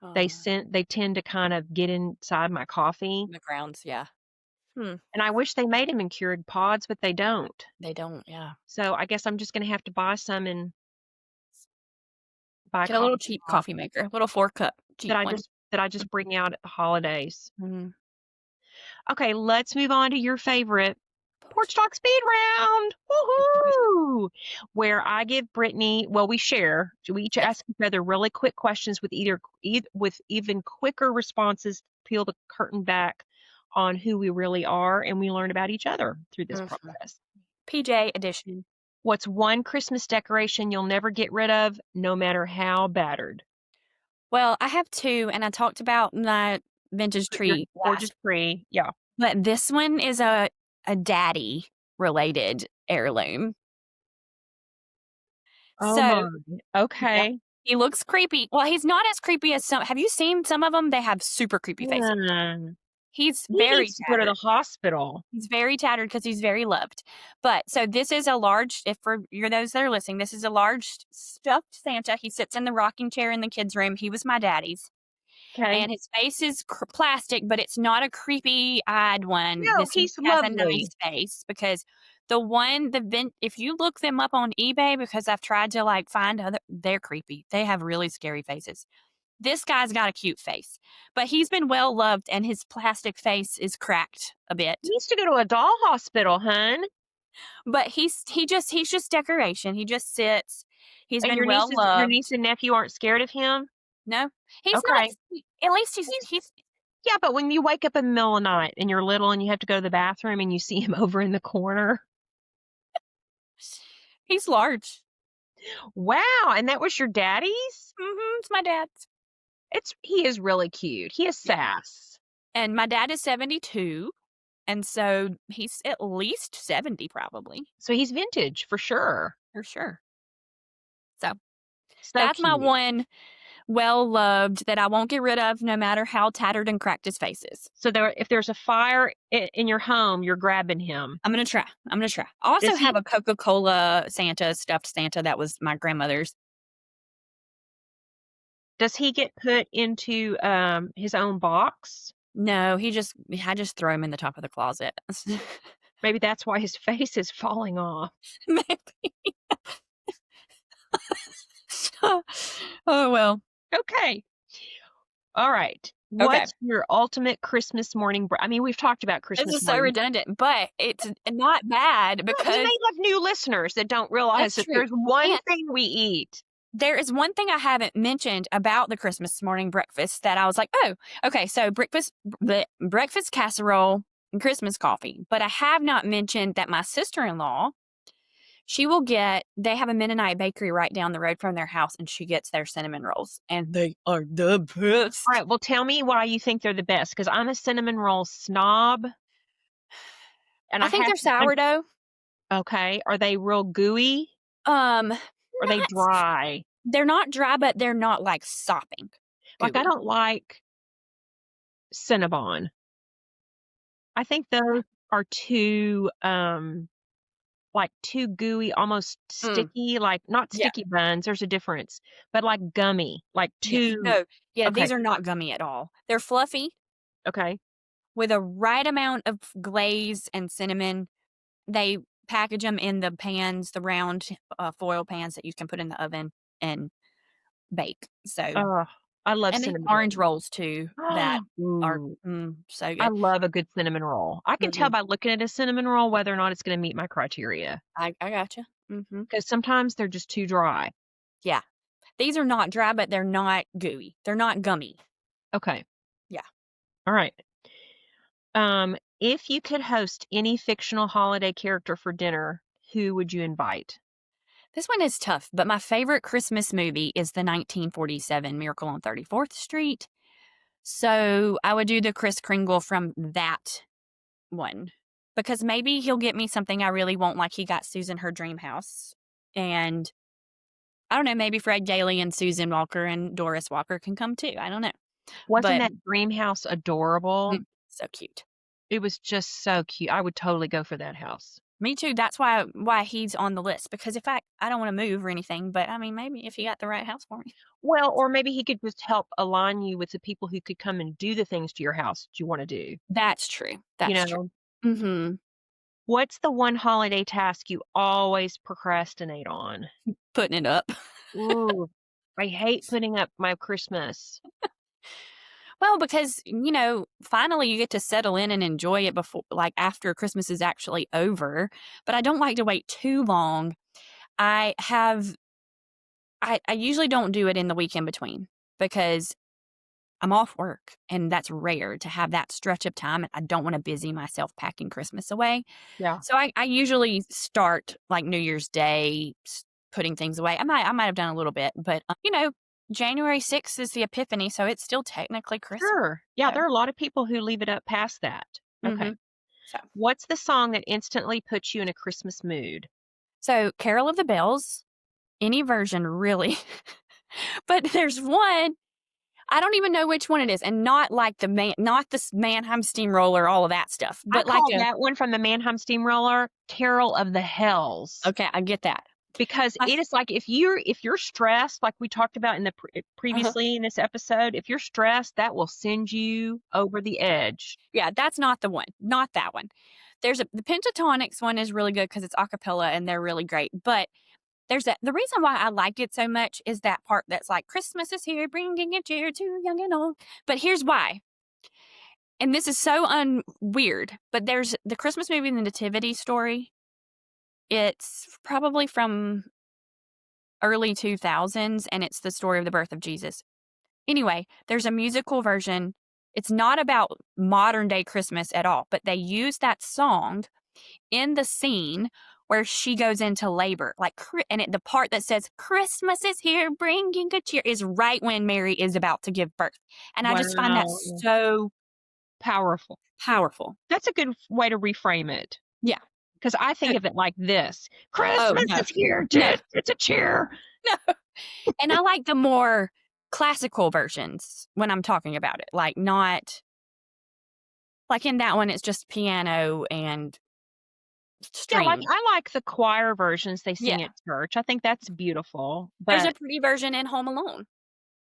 Uh, they tend to kind of get inside my coffee. the grounds, yeah. Hmm. And I wish they made them in Keurig pods, but they don't. They don't, yeah. So I guess I'm just gonna have to buy some and buy a Get a little coffee cheap pot coffee maker, a little 4-cup cheap one. that I just bring out at the holidays. Mhm. Okay, let's move on to your favorite Porch. Porch Talk Speed Round. Woohoo! Where I give Brittany, well, we share. We each Yes. ask each other really quick questions with with even quicker responses to peel the curtain back on who we really are, and we learn about each other through this Mhm. process. PJ edition. What's one Christmas decoration you'll never get rid of, no matter how battered? Well, I have 2, and I talked about my vintage Your tree gorgeous last, tree. Yeah. but this one is a daddy related heirloom. Oh So, my. yeah, Okay. he looks creepy. Well, he's not as creepy as some. Have you seen some of them? They have super creepy faces. Hmm. He's He very needs to go to tattered. the hospital. He's very tattered because he's very loved. But so this is a large, if for you're those that are listening, this is a large stuffed Santa. He sits in the rocking chair in the kids' room. He was my daddy's. Okay. And his face is plastic, but it's not a creepy-eyed one. No, This one he's has a nice lovely. face because if you look them up on eBay, because I've tried to like find they're creepy. They have really scary faces. This guy's got a cute face, but he's been well loved and his plastic face is cracked a bit. He needs to go to a doll hospital, hun. But he's just decoration. He just sits. He's And been well your loved. niece and nephew aren't scared of him? No, he's not. Okay. At least He's he's Yeah, but when you wake up in the middle of the night and you're little and you have to go to the bathroom and you see him over in the corner. he's large. Wow, and that was your daddy's? It's my dad's. He is really cute. He is Yeah. sass. And my dad is 72, and so he's at least 70 probably. So he's vintage for sure. For sure. So So that's my cute. one well-loved that I won't get rid of no matter how tattered and cracked his face is. So if there's a fire in your home, you're grabbing him. I'm gonna try. I also Does he- have a Coca-Cola Santa, stuffed Santa that was my grandmother's. Does he get put into his own box? No, I just throw him in the top of the closet. Maybe that's why his face is falling off. Maybe. Oh, well. Okay. All right. What's your ultimate Christmas morning? I mean, we've talked about Christmas This is so morning. redundant, but it's not bad We because may have new listeners that don't realize that true. there's one And thing we eat. there is one thing I haven't mentioned about the Christmas morning breakfast that I was like, oh, okay, so breakfast casserole and Christmas coffee. But I have not mentioned that my sister-in-law, they have a Mennonite bakery right down the road from their house, and she gets their cinnamon rolls, and they are the best. All right, well, tell me why you think they're the best, because I'm a cinnamon roll snob. And I think they're sourdough. Okay. Are they real gooey? Are they dry? They're not dry, but they're not like sopping. Like, I don't like Cinnabon. I think those are too gooey, almost sticky, like not sticky buns. There's a difference, but like gummy, like too. Okay. These are not gummy at all. They're fluffy. Okay. With a right amount of glaze and cinnamon. They package them in the pans, the round foil pans that you can put in the oven and bake. So, I love and cinnamon orange rolls too that are so good. I love a good cinnamon roll. I can tell by looking at a cinnamon roll whether or not it's going to meet my criteria. I gotcha. Because sometimes they're just too dry. Yeah. These are not dry, but they're not gooey. They're not gummy. Okay. Yeah. All right. If you could host any fictional holiday character for dinner, who would you invite? This one is tough, but my favorite Christmas movie is the 1947 Miracle on 34th Street. So I would do the Kris Kringle from that one because maybe he'll get me something I really want, like he got Susan her dream house. And I don't know, maybe Fred Gailey and Susan Walker and Doris Walker can come too. I don't know. Wasn't that dream house adorable? So cute. It was just so cute. I would totally go for that house. Me too. That's why he's on the list, because if I don't want to move or anything, but I mean, maybe if he got the right house for me. Well, or maybe he could just help align you with the people who could come and do the things to your house that you want to do. That's true. That's true. Mm-hmm. What's the one holiday task you always procrastinate on? Putting it up. Ooh, I hate putting up my Christmas. Well, because, finally you get to settle in and enjoy it after Christmas is actually over. But I don't like to wait too long. I usually don't do it in the week in between because I'm off work, and that's rare to have that stretch of time. And I don't want to busy myself packing Christmas away. Yeah. So I usually start like New Year's Day, putting things away. I might have done a little bit, but January 6th is the Epiphany, so it's still technically Christmas. Sure. Yeah, there are a lot of people who leave it up past that. Okay. So, what's the song that instantly puts you in a Christmas mood? So, Carol of the Bells, any version, really. But there's one, I don't even know which one it is, and not like not the Mannheim Steamroller, all of that stuff. But I call that one from the Mannheim Steamroller, Carol of the Hells. Okay, I get that. Because it is like if you're stressed, like we talked about in the previously in this episode, if you're stressed, that will send you over the edge. Yeah, that's not the one. Not that one. The Pentatonics one is really good because it's a cappella and they're really great. But the reason why I like it so much is that part that's like, "Christmas is here, bringing a cheer to young and old." But here's why, and this is so weird, but there's the Christmas movie, The Nativity Story. It's probably from early 2000s, and it's the story of the birth of Jesus. Anyway, there's a musical version. It's not about modern day Christmas at all, but they use that song in the scene where she goes into labor, and the part that says "Christmas is here, bringing good cheer" is right when Mary is about to give birth, and I just find that Wow. so Powerful. powerful. That's a good way to reframe it. Yeah. Because I think Uh, of it like this: Oh Christmas no, is here, no, it's a cheer. no, and I like the more classical versions when I'm talking about it, like not like in that one, it's just piano and Yeah, like strings. I like the choir versions they Yeah, sing at church. I think that's beautiful. there's a But pretty version in Home Alone.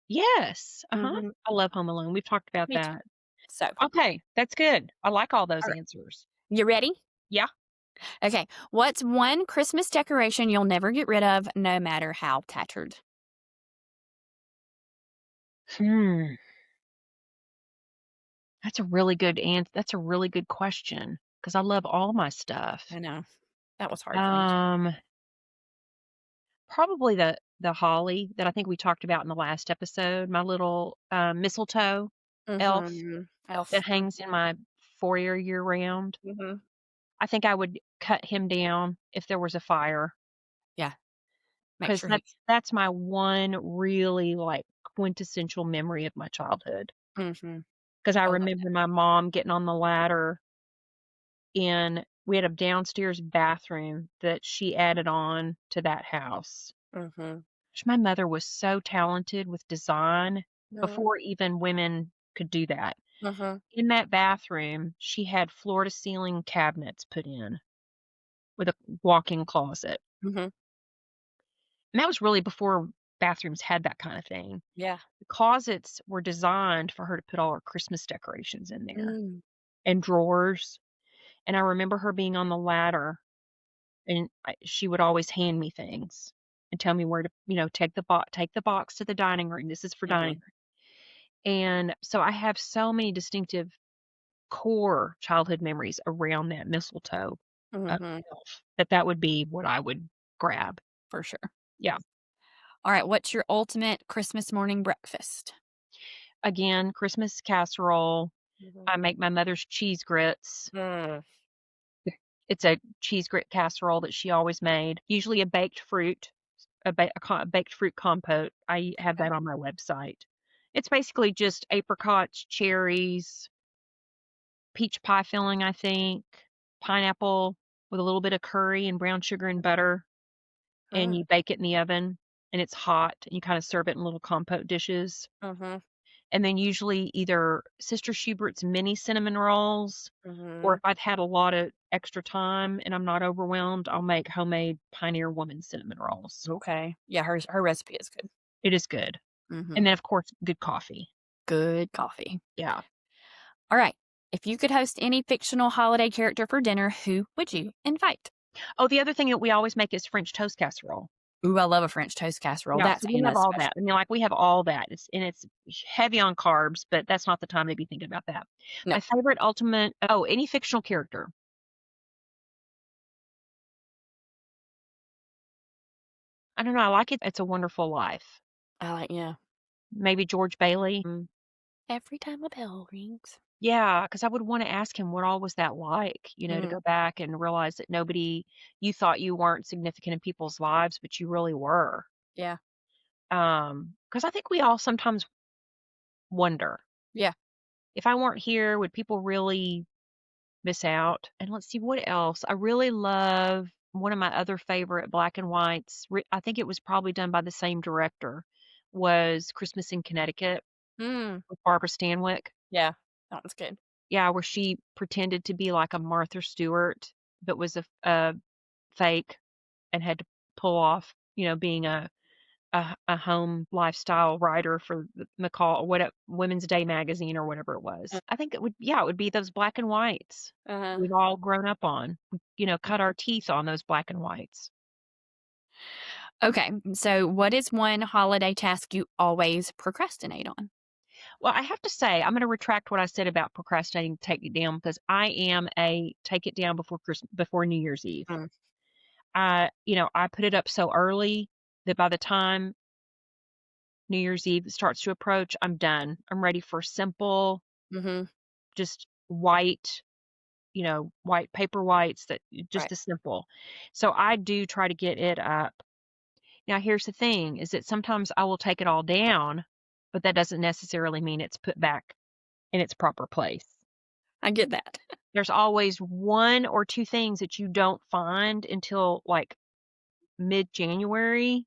yes, Mhm, I love Home Alone. We've talked about me too. that. So, Okay, that's good. I like all those alright, answers. you ready? Yeah. Okay. What's one Christmas decoration you'll never get rid of, no matter how tattered? Hmm. That's a really good question because I love all my stuff. I know. That was hard for me too. Um, Probably the holly that I think we talked about in the last episode, my little, mistletoe elf Mhm. that Elf. hangs in my foyer year round. Mhm. I think I would cut him down if there was a fire Yeah. Make because sure he that's my one really, like, quintessential memory of my childhood. Mhm. Because I I love remember my mom getting on the ladder and we had a downstairs bathroom that she added on to that house. Mhm. My mother was so talented with design No. before even women could do that. Mhm. In that bathroom, she had floor to ceiling cabinets put in with a walk-in closet. Mhm. And that was really before bathrooms had that kind of thing. Yeah. The closets were designed for her to put all her Christmas decorations in there Mm. and drawers. And I remember her being on the ladder and she would always hand me things and tell me where to, take the box to the dining room. This is for dining Mhm. room. And so I have so many distinctive core childhood memories around that mistletoe, Mhm. elf, that would be what I would grab. For sure. Yeah. Alright, what's your ultimate Christmas morning breakfast? Again, Christmas casserole. Mhm. I make my mother's cheese grits. Mm. It's a cheese grit casserole that she always made, usually a baked fruit, a baked fruit compote. I have Okay. that on my website. It's basically just apricots, cherries, peach pie filling, I think, pineapple with a little bit of curry and brown sugar and butter, and Mm. you bake it in the oven, and it's hot, and you kinda serve it in little compote dishes, Mhm. and then usually either Sister Schubert's mini cinnamon rolls, or if Mhm. I've had a lot of extra time and I'm not overwhelmed, I'll make homemade Pioneer Woman cinnamon rolls. Okay. Yeah, her recipe is good. It is good. And Mhm. then, of course, good coffee. Good coffee. Yeah. Alright. If you could host any fictional holiday character for dinner, who would you invite? Oh, the other thing that we always make is French toast casserole. Ooh, I love a French toast casserole. Yeah, That's so we have Anna's all that. special. I mean, like, we have all that. It's heavy on carbs, but that's not the time to be thinking about that. No, My favorite ultimate any fictional character. I don't know, I like it. It's a Wonderful Life. I like yeah. Maybe George Bailey. Every time a bell rings. Yeah, because I would wanna ask him what all was that like, to Mm, go back and realize that nobody you thought you weren't significant in people's lives, but you really were. yeah. Because I think we all sometimes wonder, Yeah. if I weren't here, would people really miss out? And let's see, what else? I really love one of my other favorite black and whites, I think it was probably done by the same director, was Christmas in Connecticut Mm, with Barbara Stanwyck. yeah. That one's good. Yeah, where she pretended to be like a Martha Stewart, but was a fake and had to pull off, being a home lifestyle writer for the Women's Day magazine or whatever it was. I think it would be those black and whites Uh-huh. we've all grown up on, cut our teeth on those black and whites. Okay, so what is one holiday task you always procrastinate on? Well, I have to say, I'm going to retract what I said about procrastinating, take it down, because I am a take it down before Christmas, before New Year's Eve. Mm, I put it up so early that by the time New Year's Eve starts to approach, I'm done. I'm ready for simple, mhm, just white, white paper whites that just right. as simple. So I do try to get it up. Now, here's the thing is that sometimes I will take it all down, but that doesn't necessarily mean it's put back in its proper place. I get that. There's always 1 or 2 things that you don't find until, like, mid-January,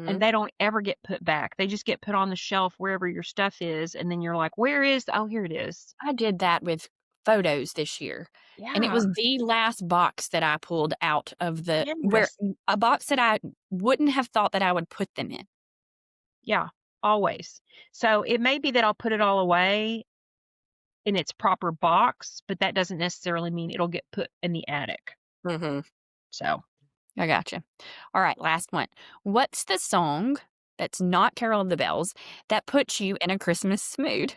and Mhm. they don't ever get put back. They just get put on the shelf wherever your stuff is, and then you're like, "Where is oh, here it is." I did that with photos this year, and it Yeah, was the last box that I pulled out of the where yes. a box that I wouldn't have thought that I would put them in. Yeah, always. So, it may be that I'll put it all away in its proper box, but that doesn't necessarily mean it'll get put in the attic. Mhm. So, I gotcha. Alright, last one. What's the song that's not Carol of the Bells that puts you in a Christmas mood?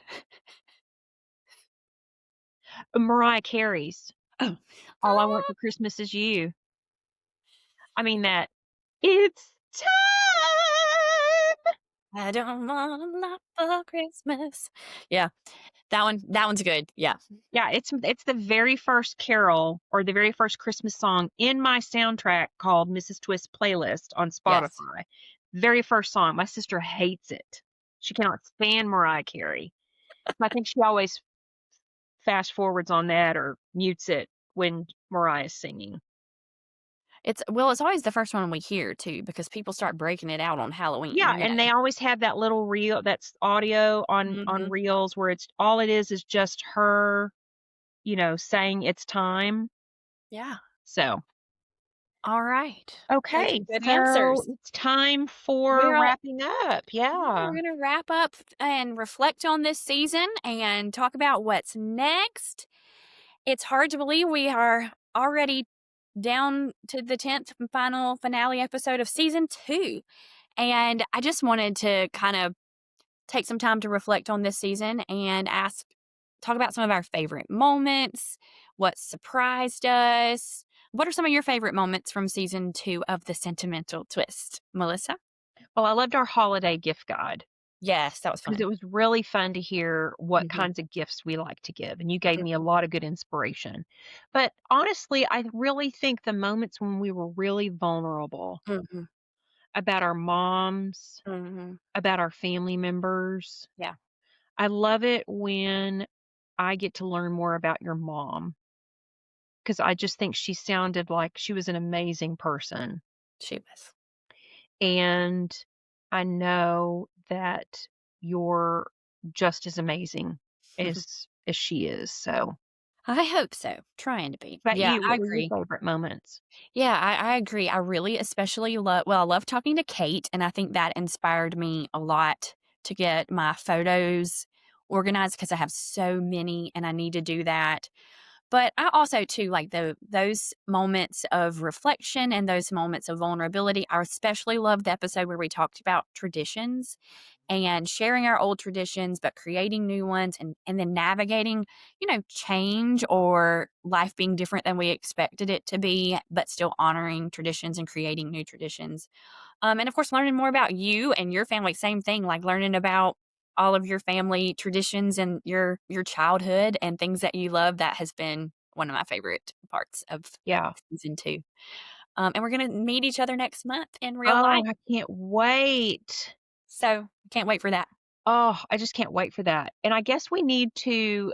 Mariah Carey's Oh. "All I Want for Christmas Is You." I mean that, "It's time." I don't want a lot for Christmas. Yeah, that one's good, yeah. Yeah, it's the very first carol or the very first Christmas song in my soundtrack called Mrs. Twist playlist on Yes. Spotify. Very first song. My sister hates it. She cannot stand Mariah Carey. I think she always fast forwards on that or mutes it when Mariah's singing. It's always the first one we hear too because people start breaking it out on Yeah, Halloween, you and know? they always have that little reel that's audio on Mhm. reels where it's all it is just her, saying it's time. Yeah. So, Alright. Those okay, are good so answers. it's time for We're wrapping up. Yeah, Yeah. we're gonna wrap up and reflect on this season and talk about what's next. It's hard to believe we are already down to the 10th and final finale episode of season 2. And I just wanted to kind of take some time to reflect on this season and talk about some of our favorite moments, what surprised us. What are some of your favorite moments from season 2 of The Sentimental Twist, Melissa? Well, I loved our holiday gift guide Yes, that was because fun. it was really fun to hear what Mhm. kinds of gifts we like to give, and you gave me a lot of good inspiration. But honestly, I really think the moments when we were really vulnerable Mhm. about our moms, Mhm. about our family members. Yeah, I love it when I get to learn more about your mom because I just think she sounded like she was an amazing person. she was. And I know that you're just as amazing as she is. So, I hope so. Trying to be. but Yeah, you, I what were your agree. favorite moments? Yeah, I agree. I really especially I love talking to Kate, and I think that inspired me a lot to get my photos organized because I have so many and I need to do that. But I also too like those moments of reflection and those moments of vulnerability. I especially loved the episode where we talked about traditions and sharing our old traditions, but creating new ones and then navigating, change or life being different than we expected it to be, but still honoring traditions and creating new traditions. And of course, learning more about you and your family. Same thing, like learning about all of your family traditions and your childhood and things that you love. That has been one of my favorite parts of Yeah. season 2. And we're gonna meet each other next month in real Oh, life, I can't wait. so can't wait for that. Oh, I just can't wait for that. And I guess we need to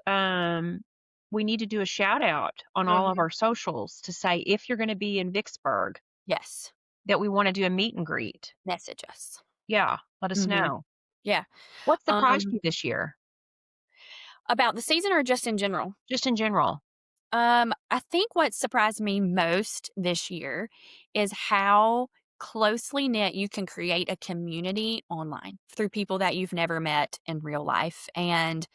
do a shout out on all of Mhm. our socials to say if you're going to be in Vicksburg Yes, that we want to do a meet and greet. message us. Yeah, let us Mhm. know. Yeah. What surprised Um, you this year? about the season or just in general? Just in general. I think what surprised me most this year is how closely knit you can create a community online through people that you've never met in real life. And,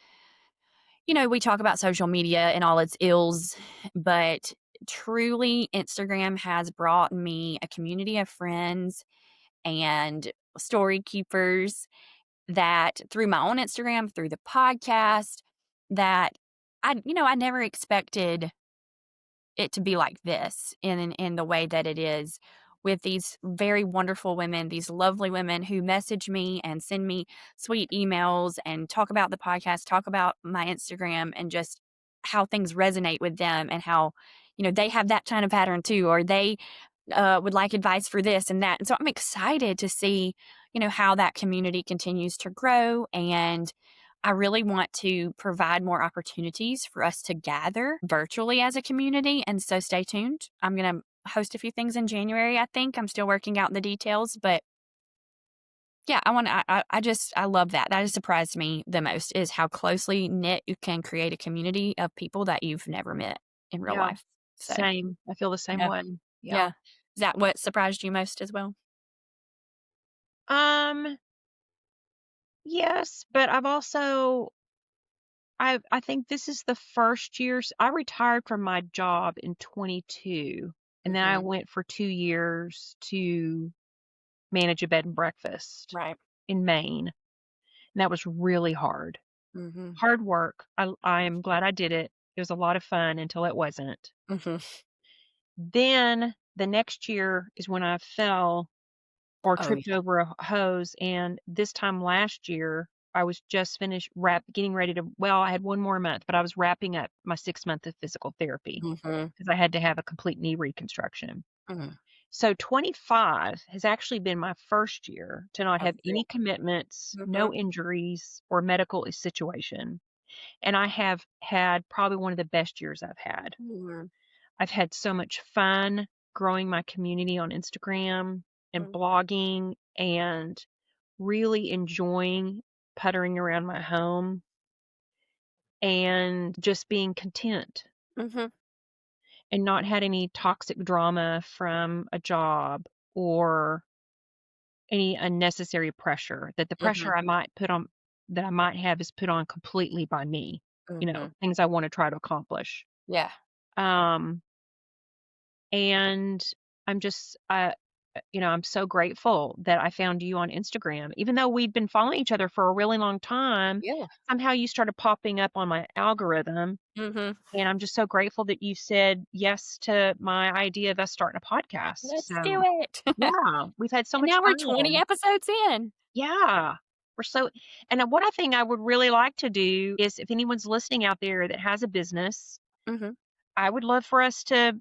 we talk about social media and all its ills, but truly, Instagram has brought me a community of friends and story keepers that through my own Instagram, through the podcast, that I never expected it to be like this in the way that it is with these very wonderful women, these lovely women who message me and send me sweet emails and talk about the podcast, talk about my Instagram and just how things resonate with them and how, they have that kind of pattern too, or they would like advice for this and that. And so I'm excited to see, how that community continues to grow. And I really want to provide more opportunities for us to gather virtually as a community. And so stay tuned. I'm going to host a few things in January, I think. I'm still working out the details, but yeah, I love that. That has surprised me the most is how closely knit you can create a community of people that you've never met in real Yeah. life. So, Same. I feel the same yeah. way. Yeah. Yeah. Is that what surprised you most as well? Um, yes, but I think this is the first years I retired from my job in 22, and then I Mhm. went for 2 years to manage a bed and breakfast Right. in Maine, and that was really hard. Mhm. Hard work. I am glad I did it. It was a lot of fun until it wasn't. Mhm. Then the next year is when I fell or Oh, tripped yeah. over a hose, and this time last year, I was just finished getting ready to I had 1 more month, but I was wrapping up my 6 month of physical therapy Mhm. because I had to have a complete knee reconstruction. Mhm. So 25 has actually been my first year to not Of have real. any commitments, no Mhm. injuries, or medical situation, and I have had probably one of the best years I've had. Mhm. I've had so much fun growing my community on Instagram and Mhm. blogging and really enjoying puttering around my home and just being content Mhm. and not had any toxic drama from a job or any unnecessary pressure that the Mhm. pressure that I might have is put on completely by me, Mhm. things I want to try to accomplish. Yeah. Um, and I'm just, I'm so grateful that I found you on Instagram. Even though we'd been following each other for a really long time, Yeah. somehow you started popping up on my algorithm. Mhm. And I'm just so grateful that you said yes to my idea of us starting a podcast. Let's do So, it. yeah, we've had so And much now we're 20 fun. episodes in. Yeah. We're so, and one other thing I would really like to do is if anyone's listening out there that has a business, Mhm. I would love for us to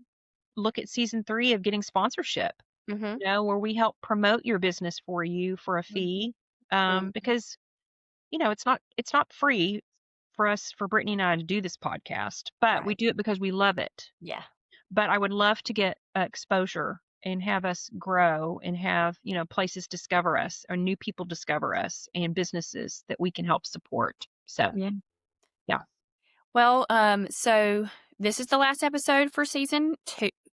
look at season 3 of getting sponsorship. Mhm. Where we help promote your business for you for a Mhm. fee. Mhm. Because, it's not free for Brittany and I to do this podcast, but we Right. do it because we love it. Yeah. But I would love to get exposure and have us grow and have, places discover us or new people discover us and businesses that we can help support. So, Yeah. yeah, Well, so this is the last episode for season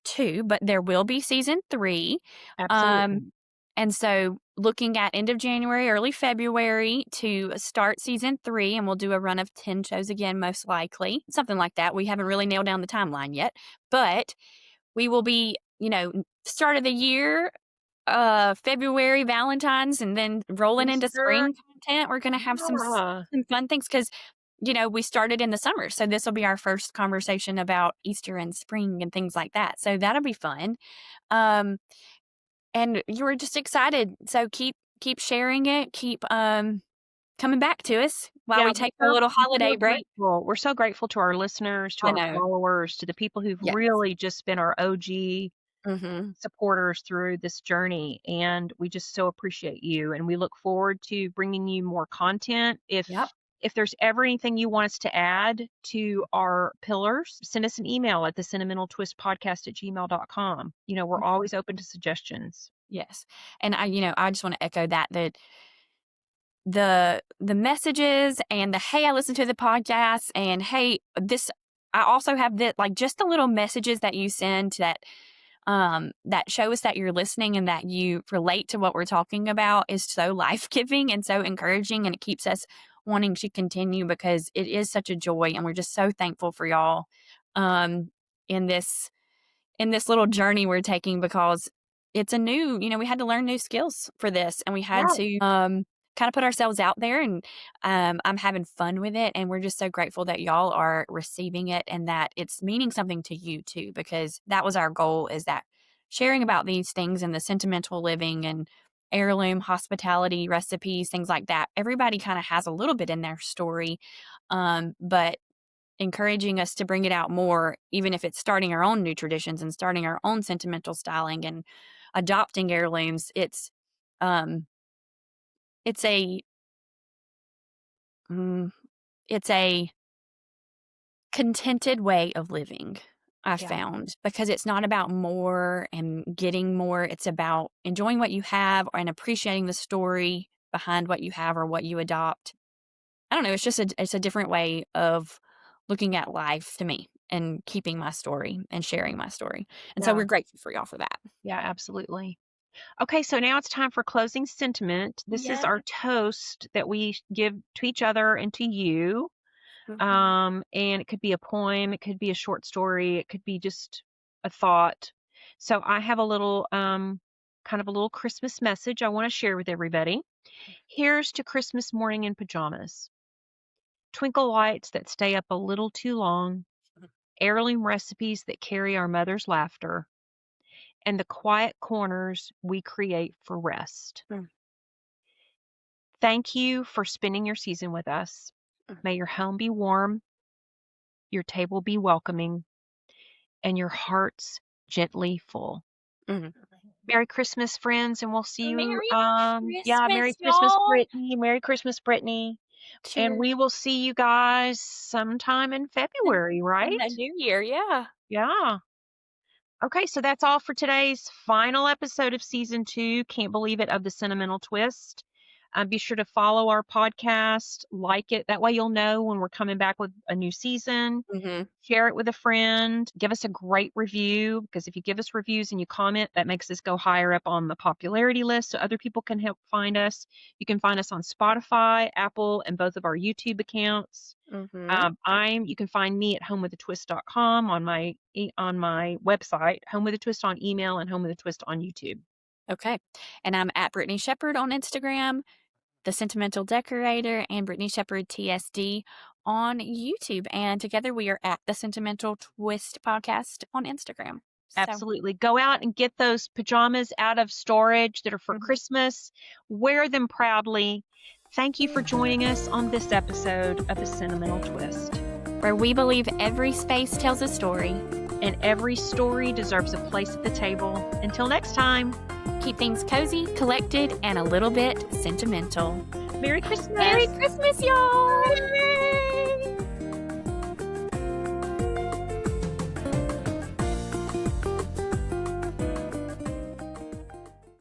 two, but there will be season 3. Um, absolutely. and so looking at end of January, early February to start season 3, and we'll do a run of 10 shows again, most likely, something like that. We haven't really nailed down the timeline yet, but we will be, start of the year, February, Valentine's, and then rolling into Easter. spring content. We're going to have Yeah. some fun things because we started in the summer. So this will be our first conversation about Easter and spring and things like that. So that'll be fun. Um, and you were just excited. So keep sharing it. Keep coming back to us while Yeah, we take a little we're so holiday break. grateful. We're so grateful to our listeners, to I our know. followers, to the people who've Yes. really just been our OG Mm-hmm. supporters through this journey, and we just so appreciate you, and we look forward to bringing you more content. Yep. If there's ever anything you want us to add to our pillars, send us an email at the sentimentaltwistpodcast@gmail.com. We're Mhm. always open to suggestions. Yes. And I just want to echo that the messages and the, "Hey, I listened to the podcast," and, "Hey, this," I also have the, like, just the little messages that you send that show us that you're listening and that you relate to what we're talking about is so life-giving and so encouraging, and it keeps us wanting to continue because it is such a joy, and we're just so thankful for y'all, um, in this little journey we're taking because it's a new, we had to learn new skills for this, and we had Yeah. to kind of put ourselves out there, and I'm having fun with it, and we're just so grateful that y'all are receiving it and that it's meaning something to you too, because that was our goal, is that sharing about these things and the sentimental living and heirloom hospitality recipes, things like that. Everybody kind of has a little bit in their story, but encouraging us to bring it out more, even if it's starting our own new traditions and starting our own sentimental styling and adopting heirlooms. Um, it's a mm, it's a contented way of living, I Yeah. found, because it's not about more and getting more. It's about enjoying what you have and appreciating the story behind what you have or what you adopt. I don't know. It's a different way of looking at life to me and keeping my story and sharing my story. And so Yeah. we're grateful for y'all for that. Yeah, absolutely. Okay, so now it's time for closing sentiment. This is Yeah. our toast that we give to each other and to you. Mhm. And it could be a poem, it could be a short story, it could be just a thought. So I have a little, kind of a little Christmas message I want to share with everybody. Here's to Christmas morning in pajamas. Twinkle lights that stay up a little too long, heirloom recipes that carry our mother's laughter, and the quiet corners we create for rest. Mm, Thank you for spending your season with us. mm, May your home be warm, your table be welcoming, and your hearts gently full. mm. Merry Christmas, friends, and we'll see you. Merry Yeah, Merry Christmas, Christmas, y'all. Brittany. Merry Christmas, Brittany. And Cheers. we will see you guys sometime in In, February, in the right? new year. Yeah. Yeah. Okay, so that's all for today's final episode of season 2. Can't believe it, of the Sentimental Twist. Be sure to follow our podcast, like it. That way you'll know when we're coming back with a new season. Hmm. Share it with a friend. Give us a great review, because if you give us reviews and you comment, that makes us go higher up on the popularity list so other people can help find us. You can find us on Spotify, Apple, and both of our YouTube accounts. Hmm. You can find me at homewithatwist.com, on my website, Home with a Twist on email, and Home with a Twist on YouTube. Okay. And I'm at Brittany Shepherd on Instagram, The Sentimental Decorator, and Brittany Shepherd TSD on YouTube. And together we are at the Sentimental Twist Podcast on Instagram. So, Absolutely. Go out and get those pajamas out of storage that are for mhm. Christmas. Wear them proudly. Thank you for joining us on this episode of The Sentimental Twist. Where we believe every space tells a story, And every story deserves a place at the table. Until next time, keep things cozy, collected, and a little bit sentimental. Merry Christmas. Merry Christmas, y'all!